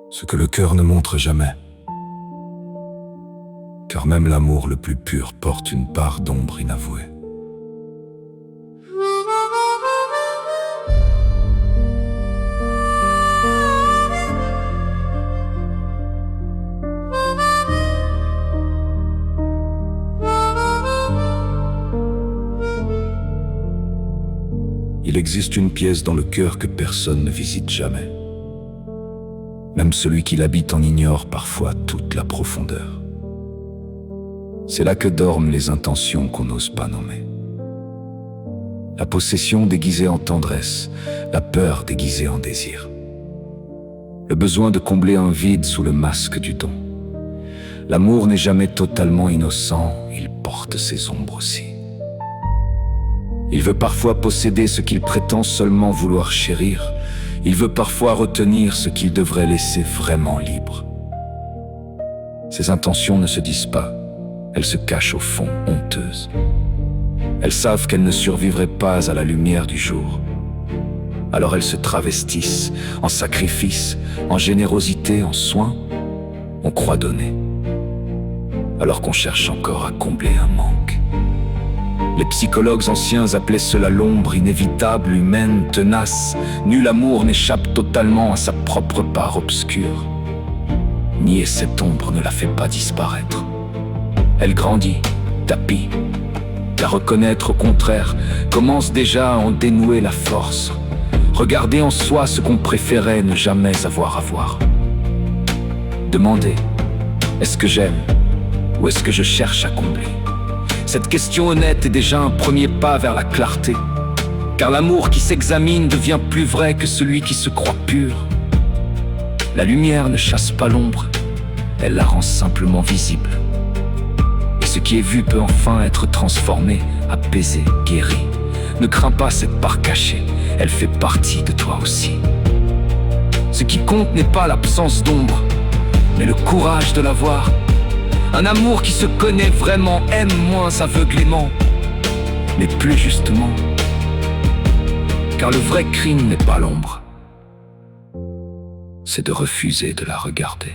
Ce que le cœur ne montre jamais. Car même l'amour le plus pur porte une part d'ombre inavouée. Il existe une pièce dans le cœur que personne ne visite jamais. Même celui qui l'habite en ignore parfois toute la profondeur. C'est là que dorment les intentions qu'on n'ose pas nommer. La possession déguisée en tendresse, la peur déguisée en désir. Le besoin de combler un vide sous le masque du don. L'amour n'est jamais totalement innocent, il porte ses ombres aussi. Il veut parfois posséder ce qu'il prétend seulement vouloir chérir. Il veut parfois retenir ce qu'il devrait laisser vraiment libre. Ses intentions ne se disent pas, elles se cachent au fond, honteuses. Elles savent qu'elles ne survivraient pas à la lumière du jour. Alors elles se travestissent en sacrifice, en générosité, en soin. On croit donner, alors qu'on cherche encore à combler un manque. Les psychologues anciens appelaient cela l'ombre inévitable, humaine, tenace. Nul amour n'échappe totalement à sa propre part obscure. Nier cette ombre ne la fait pas disparaître. Elle grandit, tapit. La reconnaître, au contraire, commence déjà à en dénouer la force. Regarder en soi ce qu'on préférait ne jamais avoir à voir. Demander, est-ce que j'aime ou est-ce que je cherche à combler? Cette question honnête est déjà un premier pas vers la clarté. Car l'amour qui s'examine devient plus vrai que celui qui se croit pur. La lumière ne chasse pas l'ombre, elle la rend simplement visible. Et ce qui est vu peut enfin être transformé, apaisé, guéri. Ne crains pas cette part cachée, elle fait partie de toi aussi. Ce qui compte n'est pas l'absence d'ombre, mais le courage de la voir. Un amour qui se connaît vraiment aime moins aveuglément, mais plus justement. Car le vrai crime n'est pas l'ombre, c'est de refuser de la regarder.